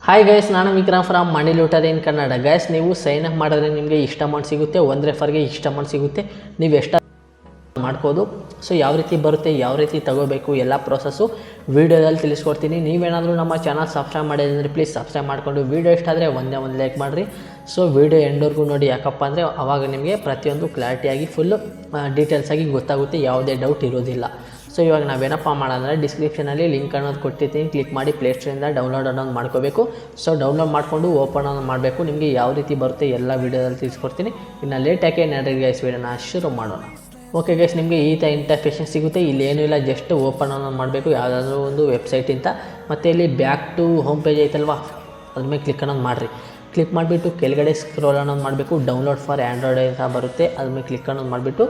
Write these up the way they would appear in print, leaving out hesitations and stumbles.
Hi guys, ನಾನು Vikram from money looter in Kannada. Guys, ನೀವು sign up ಮಾಡಿದ್ರೆ ನಿಮಗೆ ಇಷ್ಟ ಅಮೌಂಟ್ ಸಿಗುತ್ತೆ, ಒಂದು ರೆಫರ್ಗೆ ಇಷ್ಟ ಅಮೌಂಟ್ ಸಿಗುತ್ತೆ. ನೀವು ಎಷ್ಟು ಮಾಡ್ಬೋದು. ಸೊ ಯಾವ ರೀತಿ ಬರುತ್ತೆ, ಯಾವ ರೀತಿ ತಗೋಬೇಕು, ಎಲ್ಲ ಪ್ರೋಸೆಸ್ಸು ವೀಡಿಯೋದಲ್ಲಿ ತಿಳಿಸ್ಕೊಡ್ತೀನಿ. ನೀವೇನಾದರೂ ನಮ್ಮ ಚಾನಲ್ ಸಬ್ಸ್ಕ್ರೈಬ್ ಮಾಡಿದ್ರೆ ಪ್ಲೀಸ್ ಸಬ್ಸ್ಕ್ರೈಬ್ ಮಾಡಿಕೊಂಡು, ವೀಡಿಯೋ ಇಷ್ಟ ಆದರೆ ಒಂದು ಲೈಕ್ ಮಾಡಿರಿ. ಸೊ ವೀಡಿಯೋ ಎಂಡ್ವರೆಗೂ ನೋಡಿ. ಯಾಕಪ್ಪ ಅಂದರೆ ಆವಾಗ ನಿಮಗೆ ಪ್ರತಿಯೊಂದು ಕ್ಲಾರಿಟಿಯಾಗಿ ಫುಲ್ಲು ಡೀಟೇಲ್ಸಾಗಿ ಗೊತ್ತಾಗುತ್ತೆ, ಯಾವುದೇ ಡೌಟ್ ಇರೋದಿಲ್ಲ. ಸೊ ಇವಾಗ ನಾವೇನಪ್ಪ ಮಾಡೋದಂದರೆ ಡಿಸ್ಕ್ರಿಪ್ಷನಲ್ಲಿ ಲಿಂಕ್ ಅನ್ನೋದು ಕೊಟ್ಟಿರ್ತೀನಿ, ಕ್ಲಿಕ್ ಮಾಡಿ ಪ್ಲೇಸ್ಟೋರಿಂದ ಡೌನ್ಲೋಡ್ ಅನ್ನೋದು ಮಾಡ್ಕೋಬೇಕು. ಸೊ ಡೌನ್ಲೋಡ್ ಮಾಡಿಕೊಂಡು ಓಪನ್ ಅನ್ನೋದು ಮಾಡಬೇಕು. ನಿಮಗೆ ಯಾವ ರೀತಿ ಬರುತ್ತೆ ಎಲ್ಲ ವೀಡಿಯೋದಲ್ಲಿ ತಿಳಿಸ್ಕೊಡ್ತೀನಿ. ಇನ್ನು ಲೇಟ್ ಯಾಕೆ ನಡ್ರಿ ಗೈಸ್, ವೀಡಿಯೋನ ಶುರು ಮಾಡೋಣ. ಓಕೆ ಗೈಸ್, ನಿಮಗೆ ಈ ಇಂಟರ್ಫೇಷನ್ ಸಿಗುತ್ತೆ. ಇಲ್ಲಿ ಏನೂ ಇಲ್ಲ, ಜಸ್ಟ್ ಓಪನ್ ಅನ್ನೋದು ಮಾಡಬೇಕು ಯಾವುದಾದ್ರೂ ಒಂದು ವೆಬ್ಸೈಟಿಂದ. ಮತ್ತು ಇಲ್ಲಿ ಬ್ಯಾಕ್ ಟು ಹೋಮ್ ಪೇಜ್ ಐತಲ್ವಾ, ಅದ್ರ ಮೇಲೆ ಕ್ಲಿಕ್ ಅನ್ನೋದು ಮಾಡಿರಿ. ಕ್ಲಿಕ್ ಮಾಡಿಬಿಟ್ಟು ಕೆಳಗಡೆ ಸ್ಕ್ರೋಲ್ ಅನ್ನೋದು ಮಾಡಬೇಕು. ಡೌನ್ಲೋಡ್ ಫಾರ್ ಆ್ಯಂಡ್ರಾಯ್ಡ್ ಅಂತ ಬರುತ್ತೆ, ಅದ್ರ ಮೇಲೆ ಕ್ಲಿಕ್ ಅನ್ನೋದು ಮಾಡಿಬಿಟ್ಟು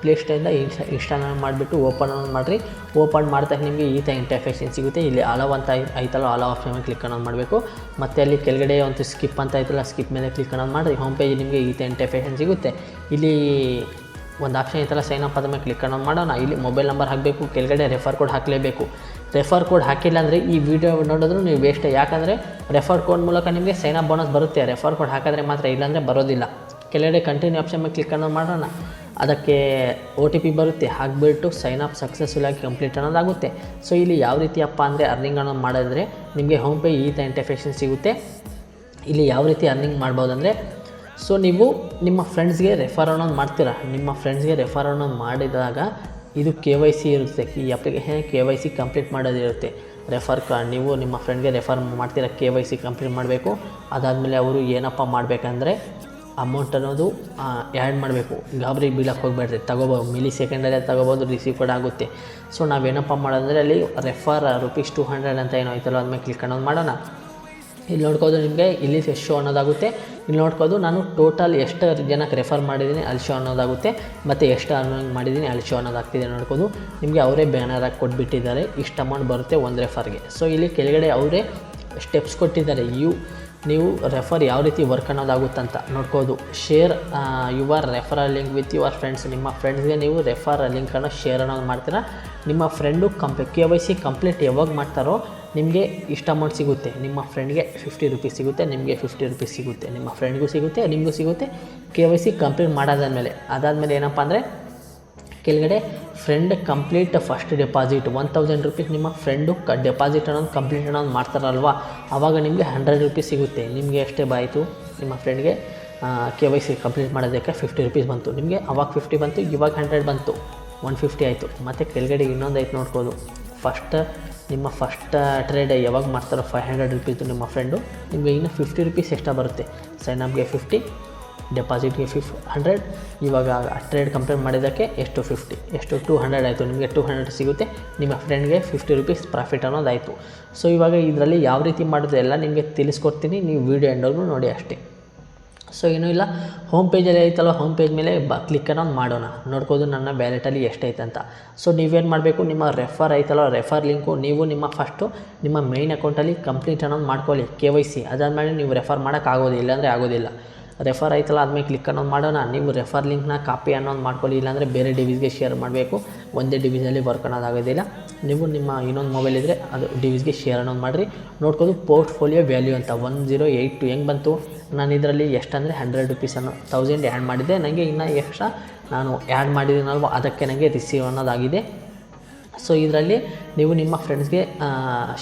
ಪ್ಲೇಸ್ಟೋರಿಂದ ಇನ್ಸ್ಟಾಲ್ ಮಾಡಿಬಿಟ್ಟು ಓಪನ್ ಅನ್ನೋದು ಮಾಡಿರಿ. ಓಪನ್ ಮಾಡಿದಾಗ ನಿಮಗೆ ಈ ಇಂಟರ್ಫೇಷನ್ ಸಿಗುತ್ತೆ. ಇಲ್ಲಿ ಅಲೋ ಅಂತ ಐತಲ್ಲ, ಅಲೋ ಆಪ್ಷನ್ ಮೇಲೆ ಕ್ಲಿಕ್ ಅನ್ನೋದು ಮಾಡಬೇಕು. ಮತ್ತು ಅಲ್ಲಿ ಕೆಳಗಡೆ ಒಂದು ಸ್ಕಿಪ್ ಅಂತ ಐತಲ್ಲ, ಸ್ಕಿಪ್ ಮೇಲೆ ಕ್ಲಿಕ್ ಅನ್ನೋದು ಮಾಡಿರಿ. ಹೋಮ್ ಪೇಜ್ ನಿಮಗೆ ಈ ಇಂಟರ್ಫೇಷನ್ ಸಿಗುತ್ತೆ. ಇಲ್ಲಿ ಒಂದು ಆಪ್ಷನ್ ಐತಲ್ಲ, ಸೈನ್ ಅಪ್ ಅದ್ರ ಮೇಲೆ ಕ್ಲಿಕ್ ಅನ್ನೋದು ಮಾಡೋಣ. ಇಲ್ಲಿ ಮೊಬೈಲ್ ನಂಬರ್ ಹಾಕಬೇಕು, ಕೆಳಗಡೆ ರೆಫರ್ ಕೋಡ್ ಹಾಕಲೇಬೇಕು. ರೆಫರ್ ಕೋಡ್ ಹಾಕಿಲ್ಲ ಅಂದರೆ ಈ ವಿಡಿಯೋ ನೋಡಿದ್ರು ನೀವು ವೇಸ್ಟ್. ಯಾಕಂದರೆ ರೆಫರ್ ಕೋಡ್ ಮೂಲಕ ನಿಮಗೆ ಸೈನ್ ಅಪ್ ಬೋನಸ್ ಬರುತ್ತೆ. ರೆಫರ್ ಕೋಡ್ ಹಾಕಿದ್ರೆ ಮಾತ್ರ, ಇಲ್ಲಾಂದರೆ ಬರೋದಿಲ್ಲ. ಕೆಳಗಡೆ ಕಂಟಿನ್ಯೂ ಆಪ್ಷನ್ ಮೇಲೆ ಕ್ಲಿಕ್ ಅನ್ನೋದು ಮಾಡೋಣ. ಅದಕ್ಕೆ OTP ಬರುತ್ತೆ, ಹಾಕಿಬಿಟ್ಟು ಸೈನ್ ಅಪ್ ಸಕ್ಸಸ್ಫುಲ್ ಆಗಿ ಕಂಪ್ಲೀಟ್ ಅನ್ನೋದಾಗುತ್ತೆ. ಸೊ ಇಲ್ಲಿ ಯಾವ ರೀತಿ ಅಪ್ಪ ಅಂದರೆ ಅರ್ನಿಂಗ್ ಅನ್ನೋದು ಮಾಡಿದ್ರೆ ನಿಮಗೆ ಹೋಮ್ ಪೇಜ್ ಈ ಇಂಟರ್ಫೇಷನ್ ಸಿಗುತ್ತೆ. ಇಲ್ಲಿ ಯಾವ ರೀತಿ ಅರ್ನಿಂಗ್ ಮಾಡ್ಬೋದಂದರೆ, ಸೊ ನೀವು ನಿಮ್ಮ ಫ್ರೆಂಡ್ಸ್ಗೆ ರೆಫರ್ ಅನ್ನೋದು ಮಾಡ್ತೀರಾ. ನಿಮ್ಮ ಫ್ರೆಂಡ್ಸ್ಗೆ ರೆಫರ್ ಅನ್ನೋದು ಮಾಡಿದಾಗ ಇದು KYC ಇರುತ್ತೆ. ಈ ಅಪ್ಲಿಕೇಶನ್ KYC ಕಂಪ್ಲೀಟ್ ಮಾಡೋದಿರುತ್ತೆ. ರೆಫರ್ ಕಾರ್ಡ್ ನೀವು ನಿಮ್ಮ ಫ್ರೆಂಡ್ಗೆ ರೆಫರ್ ಮಾಡ್ತೀರಾ, KYC ಕಂಪ್ಲೀಟ್ ಮಾಡಬೇಕು. ಅದಾದಮೇಲೆ ಅವರು ಏನಪ್ಪ ಮಾಡಬೇಕಂದ್ರೆ ಅಮೌಂಟ್ ಅನ್ನೋದು ಆ್ಯಡ್ ಮಾಡಬೇಕು. ಗಾಬರಿ ಬೀಳಕ್ಕೆ ಹೋಗಬೇಡ್ರಿ, ತಗೋಬೋದು, ಮಿಲಿ ಸೆಕೆಂಡಲ್ಲೇ ತಗೋಬೋದು, ರಿಸೀವ್ ಕೂಡ ಆಗುತ್ತೆ. ಸೊ ನಾವೇನಪ್ಪ ಮಾಡೋದಂದರೆ ಅಲ್ಲಿ ರೆಫರ್ ₹200 ಅಂತ ಏನೋ ಐತಲ್ಲ, ಅದ್ಮೇಲೆ ಕ್ಲಿಕ್ ಅನ್ನೋದು ಮಾಡೋಣ. ಇಲ್ಲಿ ನೋಡ್ಕೋದು ನಿಮಗೆ ಇಲ್ಲಿ ಶೋ ಅನ್ನೋದಾಗುತ್ತೆ. ಇಲ್ಲಿ ನೋಡ್ಕೋದು ನಾನು ಟೋಟಲ್ ಎಷ್ಟು ಜನಕ್ಕೆ ರೆಫರ್ ಮಾಡಿದ್ದೀನಿ ಅಲ್ಲಿ ಶೋ ಅನ್ನೋದಾಗುತ್ತೆ, ಮತ್ತು ಎಷ್ಟು ಅರ್ನಿಂಗ್ ಮಾಡಿದ್ದೀನಿ ಅಲ್ಲಿ ಶೋ ಅನ್ನೋದಾಗ್ತಿದೆ. ನೋಡ್ಕೋದು ನಿಮಗೆ ಅವರೇ ಬ್ಯಾನರಾಗಿ ಕೊಟ್ಬಿಟ್ಟಿದ್ದಾರೆ, ಇಷ್ಟು ಅಮೌಂಟ್ ಬರುತ್ತೆ ಒಂದು ರೆಫರ್ಗೆ. ಸೊ ಇಲ್ಲಿ ಕೆಳಗಡೆ ಅವರೇ ಸ್ಟೆಪ್ಸ್ ಕೊಟ್ಟಿದ್ದಾರೆ. ನೀವು ರೆಫರ್ ಯಾವ ರೀತಿ ವರ್ಕ್ ಅನ್ನೋದಾಗುತ್ತಂತ ನೋಡ್ಕೋದು. Share your referral link with your friends. ನಿಮ್ಮ ಫ್ರೆಂಡ್ಸ್ಗೆ ನೀವು ರೆಫರ್ ಲಿಂಕನ್ನು ಶೇರ್ ಅನ್ನೋದು ಮಾಡ್ತೀರಾ. ನಿಮ್ಮ ಫ್ರೆಂಡು KYC ಕಂಪ್ಲೀಟ್ ಯಾವಾಗ ಮಾಡ್ತಾರೋ ನಿಮಗೆ ಇಷ್ಟು ಅಮೌಂಟ್ ಸಿಗುತ್ತೆ. ನಿಮ್ಮ ಫ್ರೆಂಡ್ಗೆ ₹50 ಸಿಗುತ್ತೆ, ನಿಮಗೆ ₹50 ಸಿಗುತ್ತೆ, ನಿಮ್ಮ ಫ್ರೆಂಡ್ಗೂ ಸಿಗುತ್ತೆ, ನಿಮಗೂ ಸಿಗುತ್ತೆ. KYC ಕಂಪ್ಲೀಟ್ ಅದಾದಮೇಲೆ ಏನಪ್ಪ ಅಂದರೆ ಕೆಳಗಡೆ ಫ್ರೆಂಡ್ ಕಂಪ್ಲೀಟ್ ಫಸ್ಟ್ ಡೆಪಾಸಿಟ್ ₹1000 ನಿಮ್ಮ ಫ್ರೆಂಡು ಡೆಪಾಸಿಟ್ ಅನ್ನೋದು ಕಂಪ್ಲೀಟ್ ಅನ್ನೋದು ಮಾಡ್ತಾರಲ್ವ, ಆವಾಗ ನಿಮಗೆ ₹100 ಸಿಗುತ್ತೆ. ನಿಮಗೆ ಎಷ್ಟೇ ಬಾಯಿತು, ನಿಮ್ಮ ಫ್ರೆಂಡ್ಗೆ KYC ಕಂಪ್ಲೀಟ್ ಮಾಡೋದಕ್ಕೆ ₹50 ಬಂತು. ನಿಮಗೆ ಅವಾಗ 50 ಬಂತು, ಇವಾಗ 100 ಬಂತು, 150 ಆಯಿತು. ಮತ್ತು ಕೆಳಗಡೆ ಇನ್ನೊಂದು ಐತೆ ನೋಡ್ಬೋದು. ನಿಮ್ಮ ಫಸ್ಟ್ ಟ್ರೇಡ್ ಯಾವಾಗ ಮಾಡ್ತಾರೋ ₹500 ನಿಮ್ಮ ಫ್ರೆಂಡು, ನಿಮಗೆ ಇನ್ನು ₹50 ಎಕ್ಸ್ಟ್ರಾ ಬರುತ್ತೆ. ಸೈನ್ ಅಪ್ಗೆ 50, ಡೆಪಾಸಿಟ್ಗೆ 100. ಇವಾಗ ಟ್ರೇಡ್ ಕಂಪ್ಲೀಟ್ ಮಾಡಿದ್ದಕ್ಕೆ ಎಷ್ಟು 50, ಎಷ್ಟು 200 ಆಯಿತು. ನಿಮಗೆ 200 ಸಿಗುತ್ತೆ, ನಿಮ್ಮ ಫ್ರೆಂಡ್ಗೆ ₹50 ಪ್ರಾಫಿಟ್ ಅನ್ನೋದಾಯಿತು. ಸೊ ಇವಾಗ ಇದರಲ್ಲಿ ಯಾವ ರೀತಿ ಮಾಡೋದು ಎಲ್ಲ ನಿಮಗೆ ತಿಳಿಸ್ಕೊಡ್ತೀನಿ, ನೀವು ವೀಡಿಯೋ ಎಂಡವರೆಗೂ ನೋಡಿ ಅಷ್ಟೇ. ಸೊ ಏನೂ ಇಲ್ಲ, ಹೋಮ್ ಪೇಜಲ್ಲಿ ಐತಲ್ವ, ಹೋಮ್ ಪೇಜ್ ಮೇಲೆ ಕ್ಲಿಕ್ ಅನ್ನೋದು ಮಾಡೋಣ. ನೋಡ್ಕೋದು ನನ್ನ ವ್ಯಾಲೆಟಲ್ಲಿ ಎಷ್ಟೈತೆ ಅಂತ. ಸೊ ನೀವೇನು ಮಾಡಬೇಕು, ನಿಮ್ಮ ರೆಫರ್ ಐತಲ್ವ, ರೆಫರ್ ಲಿಂಕು ನೀವು ನಿಮ್ಮ ಮೇಯ್ನ್ ಅಕೌಂಟಲ್ಲಿ ಕಂಪ್ಲೀಟ್ ಅನ್ನೋದು ಮಾಡ್ಕೊಳ್ಳಿ, KYC. ಅದಾದಮೇಲೆ ನೀವು ರೆಫರ್ ಮಾಡೋಕ್ಕಾಗೋದು, ಇಲ್ಲಾಂದರೆ ಆಗೋದಿಲ್ಲ. ರೆಫರ್ ಆಯ್ತಲ್ಲ, ಆದಮೇಲೆ ಕ್ಲಿಕ್ ಅನ್ನೋದು ಮಾಡೋಣ. ನೀವು ರೆಫರ್ ಲಿಂಕ್ನ ಕಾಪಿ ಅನ್ನೋದು ಮಾಡ್ಕೊಳ್ಳಿ, ಇಲ್ಲಾಂದರೆ ಬೇರೆ ಡಿವೈಸ್ಗೆ ಶೇರ್ ಮಾಡಬೇಕು. ಒಂದೇ ಡಿವೈಸಲ್ಲಿ ವರ್ಕ್ ಅನ್ನೋದಾಗೋದಿಲ್ಲ. ನೀವು ನಿಮ್ಮ ಇನ್ನೊಂದು ಮೊಬೈಲ್ ಇದ್ದರೆ ಅದು ಡಿವೈಸ್ಗೆ ಶೇರ್ ಅನ್ನೋದು ಮಾಡಿರಿ. ನೋಡ್ಕೋದು ಪೋರ್ಟ್ಫೋಲಿಯೋ ವ್ಯಾಲ್ಯೂ ಅಂತ 1082 ಹೆಂಗೆ ಬಂತು. ನಾನು ಇದರಲ್ಲಿ ಎಷ್ಟಂದರೆ ₹100 ಅನ್ನೋ 1000 ಆ್ಯಡ್ ಮಾಡಿದ್ದೆ. ನನಗೆ ಇನ್ನೂ ಎಕ್ಸ್ಟ್ರಾ ನಾನು ಆ್ಯಡ್ ಮಾಡಿದ್ದೀನಲ್ವ, ಅದಕ್ಕೆ ನನಗೆ ರಿಸೀವ್ ಅನ್ನೋದಾಗಿದೆ. ಸೊ ಇದರಲ್ಲಿ ನೀವು ನಿಮ್ಮ ಫ್ರೆಂಡ್ಸ್ಗೆ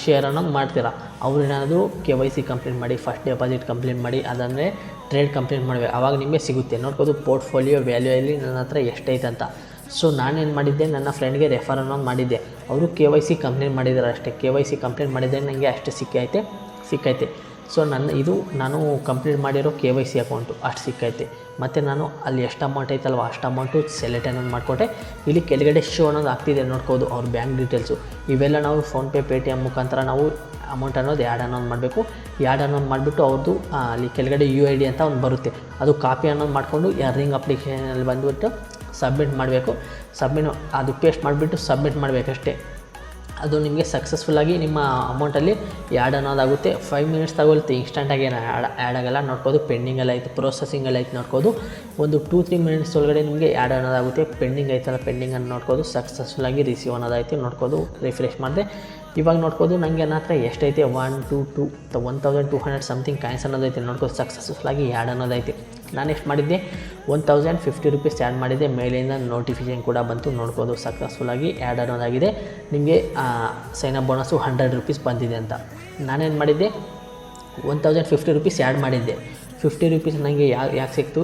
ಶೇರ್ ಅನ್ನೋದು ಮಾಡ್ತೀರಾ. ಅವ್ರು ಏನಾದರೂ KYC ಕಂಪ್ಲೀಟ್ ಮಾಡಿ, ಫಸ್ಟ್ ಡೆಪಾಸಿಟ್ ಕಂಪ್ಲೀಟ್ ಮಾಡಿ, ಅದಂದರೆ ಟ್ರೇಡ್ ಕಂಪ್ಲೀಟ್ ಮಾಡಬೇಕು, ಆವಾಗ ನಿಮಗೆ ಸಿಗುತ್ತೆ. ನೋಡ್ಕೋದು ಪೋರ್ಟ್ಫೋಲಿಯೋ ವ್ಯಾಲ್ಯೂಯಲ್ಲಿ ನನ್ನ ಹತ್ರ ಎಷ್ಟೈತೆ ಅಂತ. ಸೊ ನಾನೇನು ಮಾಡಿದ್ದೆ, ನನ್ನ ಫ್ರೆಂಡ್ಗೆ ರೆಫರ್ ಅನ್ನೋದು ಮಾಡಿದ್ದೆ. ಅವರು KYC ಕಂಪ್ಲೀಟ್ ಮಾಡಿದ್ದಾರೆ ಅಷ್ಟೇ. KYC ಕಂಪ್ಲೀಟ್ ಮಾಡಿದರೆ ನನಗೆ ಅಷ್ಟು ಸಿಕ್ಕೈತೆ. ಸೊ ನಾನು ಕಂಪ್ಲೀಟ್ ಮಾಡಿರೋ KYC ಅಕೌಂಟು ಅಷ್ಟು ಸಿಕ್ಕೈತೆ. ಮತ್ತು ನಾನು ಅಲ್ಲಿ ಎಷ್ಟು ಅಮೌಂಟ್ ಐತಲ್ವ ಅಷ್ಟು ಅಮೌಂಟು ಸೆಲೆಕ್ಟ್ ಅನ್ನೋದು ಮಾಡಿಕೊಟ್ಟೆ. ಇಲ್ಲಿ ಕೆಳಗಡೆ ಶೋ ಅನ್ನೋದು ಆಗ್ತಿದೆ ನೋಡ್ಕೋದು, ಅವ್ರ ಬ್ಯಾಂಕ್ ಡೀಟೇಲ್ಸು ಇವೆಲ್ಲ ನಾವು ಫೋನ್ಪೇ, ಪೇಟಿಎಮ್ ಮುಖಾಂತರ ನಾವು ಅಮೌಂಟ್ ಅನ್ನೋದು ಆ್ಯಡ್ ಅನ್ನೋದು ಮಾಡಬೇಕು. ಆ್ಯಡ್ ಅನ್ನೋದು ಮಾಡಿಬಿಟ್ಟು ಅವ್ರದ್ದು ಅಲ್ಲಿ ಕೆಳಗಡೆ UID ಅಂತ ಒಂದು ಬರುತ್ತೆ, ಅದು ಕಾಪಿ ಅನ್ನೋದು ಮಾಡಿಕೊಂಡು ರಿಂಗ್ ಅಪ್ಲಿಕೇಶನಲ್ಲಿ ಬಂದುಬಿಟ್ಟು ಸಬ್ಮಿಟ್ ಮಾಡಬೇಕು. ಅದು ಪೇಸ್ಟ್ ಮಾಡಿಬಿಟ್ಟು ಸಬ್ಮಿಟ್ ಮಾಡಬೇಕಷ್ಟೇ. ಅದು ನಿಮಗೆ ಸಕ್ಸಸ್ಫುಲ್ಲಾಗಿ ನಿಮ್ಮ ಅಮೌಂಟಲ್ಲಿ ಆ್ಯಡ್ ಅನ್ನೋದಾಗುತ್ತೆ. 5 ಮಿನಿಟ್ಸ್ ತಗೊಳುತ್ತೆ, ಇನ್ಸ್ಟಂಟಾಗಿ ಏನು ಆ್ಯಡ್ ಆಗೋಲ್ಲ. ನೋಡ್ಬೋದು ಪೆಂಡಿಂಗಲ್ಲಿ ಐತೆ, ಪ್ರೊಸೆಸಿಂಗಲ್ಲಿ ಐತೆ ನೋಡ್ಬೋದು. ಒಂದು 2-3 ಮಿನಿಟ್ಸ್ ಒಳಗಡೆ ನಿಮಗೆ ಆ್ಯಡ್ ಅನ್ನೋದಾಗುತ್ತೆ. ಪೆಂಡಿಂಗ್ ಐತಲ್ಲ, ಪೆಂಡಿಂಗನ್ನು ನೋಡ್ಬೋದು, ಸಕ್ಸಸ್ಫುಲ್ಲಾಗಿ ರಿಸೀವ್ ಅನ್ನೋದಾಯಿತು. ನೋಡ್ಬೋದು ರಿಫ್ರೆಶ್ ಮಾಡಿದೆ. ಇವಾಗ ನೋಡ್ಬೋದು ನನಗೆ ನನ್ನ ಹತ್ರ ಎಷ್ಟೈತೆ 1200 ಸಮಥಿಂಗ್ ಕಾಯಿನ್ಸ್ ಅನ್ನೋದೈತೆ. ನೋಡ್ಬೋದು ಸಕ್ಸಸ್ಫುಲ್ಲಾಗಿ ಆ್ಯಡ್ ಅನ್ನೋದೈತೆ. ನಾನು ಎಷ್ಟು ಮಾಡಿದ್ದೆ, 1050 ರೂಪೀಸ್ ಆ್ಯಡ್ ಮಾಡಿದ್ದೆ. ಮೇಲಿಂದ ನೋಟಿಫಿಕೇಷನ್ ಕೂಡ ಬಂತು. ನೋಡ್ಬೋದು ಸಕ್ಸಸ್ಫುಲ್ಲಾಗಿ ಆ್ಯಡ್ ಅನ್ನೋದಾಗಿದೆ. ನಿಮಗೆ ಸೈನ್ ಅಪ್ ಬೋನಸ್ಸು 100 ರೂಪೀಸ್ ಬಂದಿದೆ ಅಂತ. ನಾನೇನು ಮಾಡಿದ್ದೆ, 1050 ರೂಪೀಸ್ ಆ್ಯಡ್ ಮಾಡಿದ್ದೆ. 50 ರೂಪೀಸ್ ನನಗೆ ಯಾಕೆ ಸಿಕ್ತು,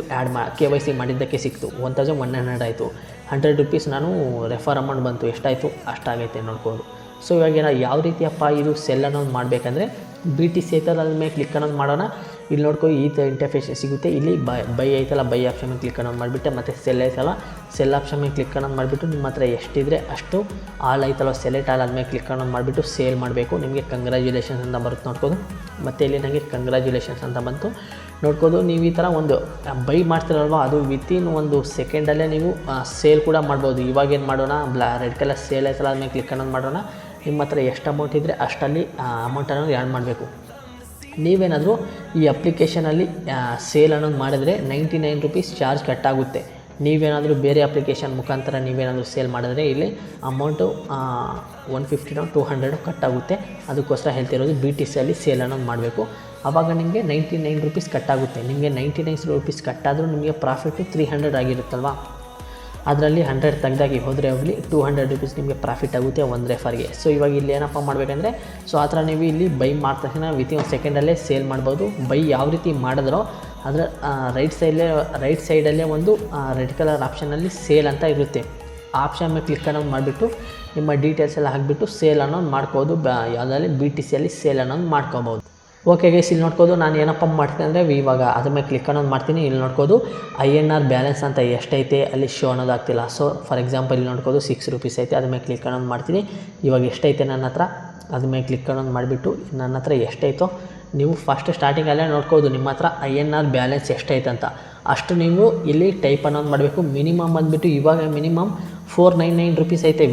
KYC ಮಾಡಿದ್ದಕ್ಕೆ ಸಿಕ್ತು. 1100 ಆಯಿತು. 100 ರೂಪೀಸ್ ನಾನು ರೆಫರ್ ಅಮೌಂಟ್ ಬಂತು. ಎಷ್ಟಾಯಿತು ಅಷ್ಟಾಗೈತೆ ನೋಡ್ಬೋದು. ಸೊ ಇವಾಗ ಯಾವ ರೀತಿಯಪ್ಪ ಇದು ಸೆಲ್ ಅನ್ನೋದು ಮಾಡಬೇಕಂದ್ರೆ, BTC ಐತಲ್ಲ ಅದ್ರ ಮೇಲೆ ಕ್ಲಿಕ್ ಅನ್ನೋದು ಮಾಡೋಣ. ಇಲ್ಲಿ ನೋಡ್ಕೊ ಈ ಥರ ಇಂಟರ್ಫೇಸ್ ಸಿಗುತ್ತೆ. ಇಲ್ಲಿ ಬೈ ಐತಲ್ಲ, ಬೈ ಆಪ್ಷನ್ ಮೇಲೆ ಕ್ಲಿಕ್ ಅನ್ನೋದು ಮಾಡಿಬಿಟ್ಟು, ಮತ್ತು ಸೆಲ್ ಐತಲ್ಲ, ಸೆಲ್ ಆಪ್ಷನ್ ಮೇಲೆ ಕ್ಲಿಕ್ ಅನ್ನೋದು ಮಾಡಿಬಿಟ್ಟು, ನಿಮ್ಮ ಹತ್ರ ಎಷ್ಟಿದ್ರೆ ಅಷ್ಟು ಆಲ್ ಐತಲ್ಲ, ಸೆಲೆಕ್ಟ್ ಆಲ್ ಆದಮೇಲೆ ಕ್ಲಿಕ್ ಅನ್ನೋದು ಮಾಡಿಬಿಟ್ಟು ಸೇಲ್ ಮಾಡಬೇಕು. ನಿಮಗೆ ಕಂಗ್ರ್ಯಾಚುಲೇಷನ್ಸ್ ಅಂತ ಬರುತ್ತೆ ನೋಡ್ಬೋದು. ಮತ್ತು ಇಲ್ಲಿ ನನಗೆ ಕಂಗ್ರ್ಯಾಚುಲೇಷನ್ಸ್ ಅಂತ ಬಂತು ನೋಡ್ಬೋದು. ನೀವು ಈ ಥರ ಒಂದು ಬೈ ಮಾಡ್ತಿರಲ್ವ, ಅದು ವಿತಿನ್ ಒಂದು ಸೆಕೆಂಡಲ್ಲೇ ನೀವು ಸೇಲ್ ಕೂಡ ಮಾಡ್ಬೋದು. ಇವಾಗೇನು ಮಾಡೋಣ, ರೆಡ್ ಕಲರ್ ಸೇಲ್ ಐತಲ್ಲ ಅದ್ಮೇಲೆ ಕ್ಲಿಕ್ ಅನ್ನೋದು ಮಾಡೋಣ. ನಿಮ್ಮ ಹತ್ರ ಎಷ್ಟು ಅಮೌಂಟ್ ಇದ್ದರೆ ಅಷ್ಟಲ್ಲಿ ಅಮೌಂಟ್ ಅನ್ನೋದು ಆ್ಯಡ್ ಮಾಡಬೇಕು. ನೀವೇನಾದರೂ ಈ ಅಪ್ಲಿಕೇಶನಲ್ಲಿ ಸೇಲ್ ಅನ್ನೋದು ಮಾಡಿದ್ರೆ 99 ರೂಪೀಸ್ ಚಾರ್ಜ್ ಕಟ್ಟಾಗುತ್ತೆ. ನೀವೇನಾದರೂ ಬೇರೆ ಅಪ್ಲಿಕೇಶನ್ ಮುಖಾಂತರ ನೀವೇನಾದರೂ ಸೇಲ್ ಮಾಡಿದ್ರೆ ಇಲ್ಲಿ ಅಮೌಂಟು 150 200 ಕಟ್ಟಾಗುತ್ತೆ. ಅದಕ್ಕೋಸ್ಕರ ಹೇಳ್ತಿರೋದು BTCಯಲ್ಲಿ ಸೇಲ್ ಅನ್ನೋದು ಮಾಡಬೇಕು. ಆವಾಗ ನಿಮಗೆ 99 ರೂಪೀಸ್ ಕಟ್ಟಾಗುತ್ತೆ. ನಿಮಗೆ 99 ರೂಪೀಸ್ ಕಟ್ಟಾದರೂ ನಿಮಗೆ ಪ್ರಾಫಿಟ್ಟು 300 ಆಗಿರುತ್ತಲ್ವ. ಅದರಲ್ಲಿ 100 ತೆಗ್ದಾಗಿ ಹೋದರೆ ಹೋಗಲಿ 200 ರೂಪೀಸ್ ನಿಮಗೆ ಪ್ರಾಫಿಟ್ ಆಗುತ್ತೆ ಒಂದು ರೆಫರ್ಗೆ. ಸೊ ಇವಾಗ ಇಲ್ಲಿ ಏನಪ್ಪ ಮಾಡಬೇಕಂದ್ರೆ, ಸೊ ಆ ಥರ ನೀವು ಇಲ್ಲಿ ಬೈ ಮಾಡಿದ ತಕ್ಷಣ ವಿತಿನ್ ಸೆಕೆಂಡಲ್ಲೇ ಸೇಲ್ ಮಾಡ್ಬೋದು. ಬೈ ಯಾವ ರೀತಿ ಮಾಡಿದ್ರೋ ಅದರ ರೈಟ್ ಸೈಡಲ್ಲೇ ಒಂದು ರೆಡ್ ಕಲರ್ ಆಪ್ಷನಲ್ಲಿ ಸೇಲ್ ಅಂತ ಇರುತ್ತೆ. ಆ ಆಪ್ಷನ್ ಮೇಲೆ ಕ್ಲಿಕ್ ಅನ್ನೋದು ಮಾಡಿಬಿಟ್ಟು ನಿಮ್ಮ ಡೀಟೇಲ್ಸ್ ಎಲ್ಲ ಹಾಕಿಬಿಟ್ಟು ಸೇಲ್ ಅನ್ನೋದು ಮಾಡ್ಕೋಬೋದು. ಯಾವುದಾದ್ರಲ್ಲಿ BTCಯಲ್ಲಿ ಸೇಲ್ ಅನ್ನೋದು ಮಾಡ್ಕೋಬೋದು. ಓಕೆ ಗೈಸ್, ಇಲ್ಲಿ ನೋಡ್ಬೋದು ನಾನು ಏನಪ್ಪ ಮಾಡ್ತೀನಿ ಅಂದರೆ, ಇವಾಗ ಅದ್ರ ಮೇಲೆ ಕ್ಲಿಕ್ ಅನ್ನೋದು ಮಾಡ್ತೀನಿ. ಇಲ್ಲಿ ನೋಡ್ಬೋದು INR ಬ್ಯಾಲೆನ್ಸ್ ಅಂತ ಎಷ್ಟೈತೆ ಅಲ್ಲಿ ಶೋ ಅನ್ನೋದು ಆಗ್ತಿಲ್ಲ. ಸೊ ಫಾರ್ ಎಕ್ಸಾಂಪಲ್ ಇಲ್ಲಿ ನೋಡ್ಬೋದು 6 ರೂಪೀಸ್ ಐತೆ. ಅದ್ರ ಮೇಲೆ ಕ್ಲಿಕ್ ಅನ್ನೋದು ಮಾಡ್ತೀನಿ. ಇವಾಗ ಎಷ್ಟೈತೆ ನನ್ನ ಹತ್ರ ಅದ್ರ ಮೇಲೆ ಕ್ಲಿಕ್ ಅನ್ನೋದು ಮಾಡಿಬಿಟ್ಟು ನನ್ನ ಹತ್ರ ಎಷ್ಟೈತೋ ನೀವು ಫಸ್ಟ್ ಸ್ಟಾರ್ಟಿಂಗಲ್ಲೇ ನೋಡ್ಬೋದು ನಿಮ್ಮ ಹತ್ರ INR ಬ್ಯಾಲೆನ್ಸ್ ಎಷ್ಟೈತೆ ಅಂತ. ಅಷ್ಟು ನೀವು ಇಲ್ಲಿ ಟೈಪ್ ಅನ್ನೋದು ಮಾಡಬೇಕು. ಮಿನಿಮಮ್ ಬಂದುಬಿಟ್ಟು ಇವಾಗ ಮಿನಿಮಮ್ 499 ರೂಪೀಸ್ ಐತೆ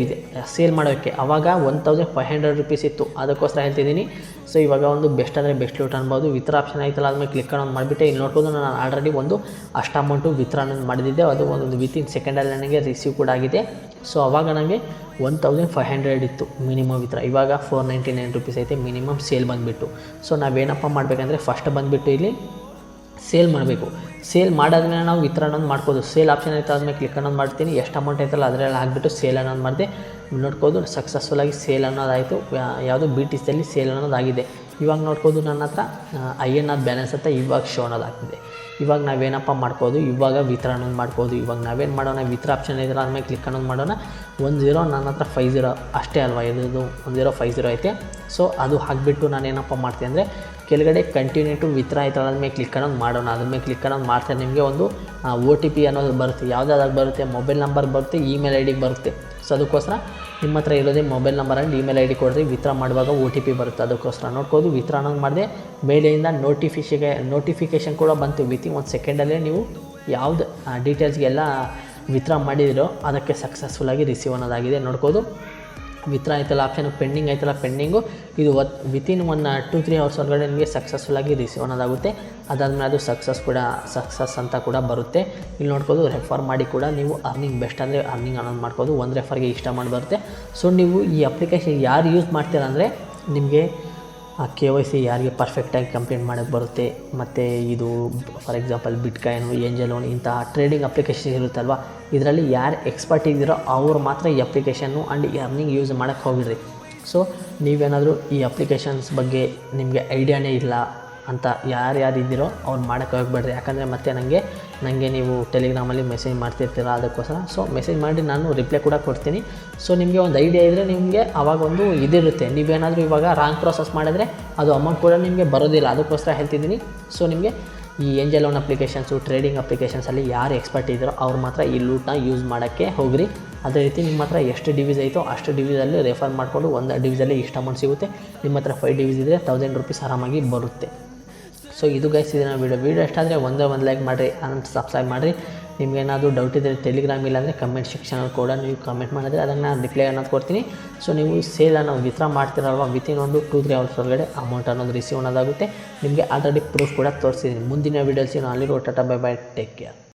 ಸೇಲ್ ಮಾಡೋಕ್ಕೆ. ಆವಾಗ 1500 ರೂಪೀಸ್ ಇತ್ತು. ಅದಕ್ಕೋಸ್ಕರ ಹೇಳ್ತಿದ್ದೀನಿ. ಸೊ ಇವಾಗ ಒಂದು ಬೆಸ್ಟ್ ಅಂದರೆ ಬೆಸ್ಟ್ ಲೂಟ್ ಅನ್ಬೋದು. ವಿತ್ರಾ ಆಪ್ಷನ್ ಆಯ್ತಲ್ಲ ಅದ್ಮೇಲೆ ಕ್ಲಿಕ್ ಅನ್ನೋದು ಮಾಡಿಬಿಟ್ಟೆ. ಇಲ್ಲಿ ನೋಡ್ಬೋದು ನಾನು ಆಲ್ರೆಡಿ ಒಂದು ಅಷ್ಟು ಅಮೌಂಟು ವಿತ್ರಾ ಅನ್ನೋದು ಮಾಡಿದ್ದೆ. ಅದು ಒಂದು ವಿತಿನ್ ಸೆಕೆಂಡಲ್ಲಿ ನನಗೆ ರಿಸೀವ್ ಕೂಡ ಆಗಿದೆ. ಸೊ ಆವಾಗ ನನಗೆ 1500 ಇತ್ತು ಮಿನಿಮಮ್ ವಿತ್ರಾ. ಇವಾಗ 499 ರೂಪೀಸ್ ಐತೆ ಮಿನಿಮಮ್ ಸೇಲ್ ಬಂದುಬಿಟ್ಟು. ಸೊ ನಾವೇನಪ್ಪ ಮಾಡಬೇಕಂದ್ರೆ ಫಸ್ಟ್ ಬಂದುಬಿಟ್ಟು ಇಲ್ಲಿ ಸೇಲ್ ಮಾಡಬೇಕು. ಸೇಲ್ ಮಾಡಾದ್ಮೇಲೆ ನಾವು ವಿತ್ರಾ ಅನ್ನೋದು ಮಾಡ್ಬೋದು. ಸೇಲ್ ಆಪ್ಷನ್ ಐತೆ ಆದ್ಮೇಲೆ ಕ್ಲಿಕ್ ಅನ್ನೋದು ಮಾಡ್ತೀನಿ. ಎಷ್ಟು ಅಮೌಂಟ್ ಐತಲ್ಲ ಅದರಲ್ಲಿ ಹಾಕಿಬಿಟ್ಟು ಸೇಲ್ ಅನ್ನೋದು ಮಾಡಿದೆ. ನೋಡ್ಬೋದು ಸಕ್ಸಸ್ಫುಲ್ಲಾಗಿ ಸೇಲ್ ಅನ್ನೋದಾಯಿತು. ಯಾವುದು BTCಯಲ್ಲಿ ಸೇಲ್ ಅನ್ನೋದಾಗಿದೆ. ಇವಾಗ ನೋಡ್ಬೋದು ನನ್ನ ಹತ್ರ INR ಬ್ಯಾಲೆನ್ಸ್ ಅಂತ ಇವಾಗ ಶೋ ಅನ್ನೋದಾಗ್ತಿದೆ. ಇವಾಗ ನಾವೇನಪ್ಪ ಮಾಡ್ಬೋದು, ಇವಾಗ ವಿತ್ರಾ ಅನ್ನೋದು ಮಾಡ್ಬೋದು. ಇವಾಗ ನಾವೇನು ಮಾಡೋಣ, ವಿತ್ರಾ ಆಪ್ಷನ್ ಇದೆಯಲ್ಲ ಅದ್ಮೇಲೆ ಕ್ಲಿಕ್ ಅನ್ನೋದು ಮಾಡೋಣ. 10 ನನ್ನ ಹತ್ರ 50 ಅಷ್ಟೇ ಅಲ್ವಾ, ಇದು 1050 ಐತೆ. ಸೊ ಅದು ಹಾಕಿಬಿಟ್ಟು ನಾನೇನಪ್ಪ ಮಾಡ್ತೀನಿ ಅಂದರೆ, ಕೆಳಗಡೆ ಕಂಟಿನ್ಯೂ ಟು ವಿತ್ರಾ ಐತಲ್ಲ ಅದ್ಮೇಲೆ ಕ್ಲಿಕ್ ಅನ್ನೋದು ಮಾಡೋಣ. ಅದ್ಮೇಲೆ ಕ್ಲಿಕ್ ಅನ್ನೋದು ಮಾಡ್ತಾರೆ. ನಿಮಗೆ ಒಂದು OTP ಅನ್ನೋದು ಬರುತ್ತೆ. ಯಾವುದಾದ್ರು ಬರುತ್ತೆ, ಮೊಬೈಲ್ ನಂಬರ್ ಬರುತ್ತೆ, ಇಮೇಲ್ ID ಬರುತ್ತೆ. ಸೊ ಅದಕ್ಕೋಸ್ಕರ ನಿಮ್ಮ ಹತ್ರ ಇರೋದೇ mobile number and email ID ಕೊಡ್ರಿ. ವಿತ್ರಾ ಮಾಡುವಾಗ OTP ಬರುತ್ತೆ. ಅದಕ್ಕೋಸ್ಕರ ನೋಡ್ಬೋದು ವಿತ್ರಾ ಅನ್ನೋದು ಮಾಡಿದೆ. ಮೇಲೆಯಿಂದ ನೋಟಿಫಿಕೇಷನ್ ಕೂಡ ಬಂತು. ವಿತಿನ್ 1 ಸೆಕೆಂಡಲ್ಲೇ ನೀವು ಯಾವ್ದು ಡೀಟೇಲ್ಸ್ಗೆಲ್ಲ ವಿತ್ರಾ ಮಾಡಿದಿರೋ ಅದಕ್ಕೆ ಸಕ್ಸಸ್ಫುಲ್ಲಾಗಿ ರಿಸೀವ್ ಅನ್ನೋದಾಗಿದೆ. ನೋಡ್ಬೋದು ವಿತ್ರಾ ಐತಲ್ಲ ಆಪ್ಷನ್, ಪೆಂಡಿಂಗ್ ಐತಲ್ಲ ಪೆಂಡಿಂಗು, ಇದು ವಿತಿನ್ 1-2-3 ಅವರ್ಸ್ ಒಳಗಡೆ ನಿಮಗೆ ಸಕ್ಸಸ್ಫುಲ್ಲಾಗಿ ರಿಸೀವ್ ಅನ್ನೋದಾಗುತ್ತೆ. ಅದಾದಮೇಲೆ ಅದು ಸಕ್ಸಸ್ ಅಂತ ಕೂಡ ಬರುತ್ತೆ. ಇಲ್ಲಿ ನೋಡ್ಬೋದು ರೆಫರ್ ಮಾಡಿ ಕೂಡ ನೀವು ಅರ್ನಿಂಗ್ ಬೆಸ್ಟ್ ಅಂದರೆ ಅರ್ನಿಂಗ್ ಅನ್ನೋದು ಮಾಡ್ಬೋದು. ಒಂದು ರೆಫರ್ಗೆ ಇಷ್ಟ ಮಾಡಿ ಬರುತ್ತೆ. ಸೊ ನೀವು ಈ ಅಪ್ಲಿಕೇಶನ್ ಯಾರು ಯೂಸ್ ಮಾಡ್ತೀರಾ ಅಂದರೆ, ನಿಮಗೆ KYC ಯಾರಿಗೆ ಪರ್ಫೆಕ್ಟಾಗಿ ಕಂಪ್ಲೀಟ್ ಮಾಡೋಕ್ಕೆ ಬರುತ್ತೆ. ಮತ್ತು ಇದು for example bitcoin, angel loan ಇಂತಹ ಟ್ರೇಡಿಂಗ್ ಅಪ್ಲಿಕೇಶನ್ ಇರುತ್ತಲ್ವ, ಇದರಲ್ಲಿ ಯಾರು ಎಕ್ಸ್ಪರ್ಟ್ ಇದ್ದೀರೋ ಅವ್ರು ಮಾತ್ರ ಈ ಅಪ್ಲಿಕೇಶನ್ನು ಆ್ಯಂಡ್ ಈ ಅರ್ನಿಂಗ್ ಯೂಸ್ ಮಾಡೋಕ್ಕೆ ಹೋಗಿರಿ. ಸೊ ನೀವೇನಾದರೂ ಈ ಅಪ್ಲಿಕೇಶನ್ಸ್ ಬಗ್ಗೆ ನಿಮಗೆ ಐಡಿಯಾನೇ ಇಲ್ಲ ಅಂತ ಯಾರು ಇದ್ದೀರೋ ಅವ್ರು ಮಾಡೋಕ್ಕೆ ಹೋಗ್ಬೇಡ್ರಿ. ಯಾಕಂದರೆ ಮತ್ತೆ ನನಗೆ ನೀವು ಟೆಲಿಗ್ರಾಮಲ್ಲಿ ಮೆಸೇಜ್ ಮಾಡ್ತಿರ್ತೀರ. ಅದಕ್ಕೋಸ್ಕರ ಸೊ ಮೆಸೇಜ್ ಮಾಡಿ ನಾನು ರಿಪ್ಲೈ ಕೂಡ ಕೊಡ್ತೀನಿ. ಸೊ ನಿಮಗೆ ಒಂದು ಐಡಿಯಾ ಇದ್ದರೆ ನಿಮಗೆ ಆವಾಗ ಒಂದು ಇದಿರುತ್ತೆ. ನೀವೇನಾದರೂ ಇವಾಗ ರಾಂಗ್ ಪ್ರೋಸೆಸ್ ಮಾಡಿದ್ರೆ ಅದು ಅಮೌಂಟ್ ಕೂಡ ನಿಮಗೆ ಬರೋದಿಲ್ಲ. ಅದಕ್ಕೋಸ್ಕರ ಹೇಳ್ತಿದ್ದೀನಿ. ಸೊ ನಿಮಗೆ ಈ ಏಂಜಲ್ ಲೋನ್ ಅಪ್ಲಿಕೇಶನ್ಸು, ಟ್ರೇಡಿಂಗ್ ಅಪ್ಲಿಕೇಶನ್ಸಲ್ಲಿ ಯಾರು ಎಕ್ಸ್ಪರ್ಟ್ ಇದ್ದಾರೋ ಅವ್ರು ಮಾತ್ರ ಈ ಲೂಟ್ನ ಯೂಸ್ ಮಾಡೋಕ್ಕೆ ಹೋಗ್ರಿ. ಅದೇ ರೀತಿ ನಿಮ್ಮ ಹತ್ರ ಎಷ್ಟು ಡಿವೀಸ್ ಐತೋ ಅಷ್ಟು ಡಿವೀಸಲ್ಲಿ ರೆಫರ್ ಮಾಡಿಕೊಂಡು ಒಂದು ಡಿವೀಸಲ್ಲಿ ಇಷ್ಟು ಅಮೌಂಟ್ ಸಿಗುತ್ತೆ. ನಿಮ್ಮ ಹತ್ರ 5 ಡಿವೀಸ್ ಇದ್ದರೆ 1000 ರೂಪೀಸ್ ಆರಾಮಾಗಿ ಬರುತ್ತೆ. ಸೊ ಇದು ಗೈಸ್ ಇದನ್ನ ವಿಡಿಯೋ ಇಷ್ಟ ಆದರೆ ಒಂದು ಲೈಕ್ ಮಾಡಿರಿ, ಆನಂತರ ಸಬ್ಸ್ಕ್ರೈಬ್ ಮಾಡಿರಿ. ನಿಮಗೇನಾದರೂ ಡೌಟ್ ಇದ್ದರೆ ಟೆಲಿಗ್ರಾಮ್ ಇಲ್ಲಾಂದರೆ ಕಮೆಂಟ್ ಸೆಕ್ಷನಲ್ಲಿ ಕೂಡ ನೀವು ಕಮೆಂಟ್ ಮಾಡಿದ್ರೆ ಅದನ್ನು ನಾನು ರಿಪ್ಲೈ ಅನ್ನೋದು ಕೊಡ್ತೀನಿ. ಸೊ ನೀವು ಸೇಲನ್ನು ವಿತ್ಡ್ರಾ ಮಾಡ್ತಿರಲ್ವ, ವಿತಿನ್ ಒಂದು 2-3 ಅವರ್ಸ್ ಒಳಗಡೆ ಅಮೌಂಟ್ ಅನ್ನೋದು ರಿಸೀವ್ ಅನ್ನೋದಾಗುತ್ತೆ. ನಿಮಗೆ ಆಲ್ರೆಡಿ ಪ್ರೂಫ್ ಕೂಡ ತೋರಿಸಿದ್ದೀನಿ. ಮುಂದಿನ ವೀಡಿಯೋಸ್ ನಾನು ಅಲ್ಲಿರೋ tata bye bye, take care.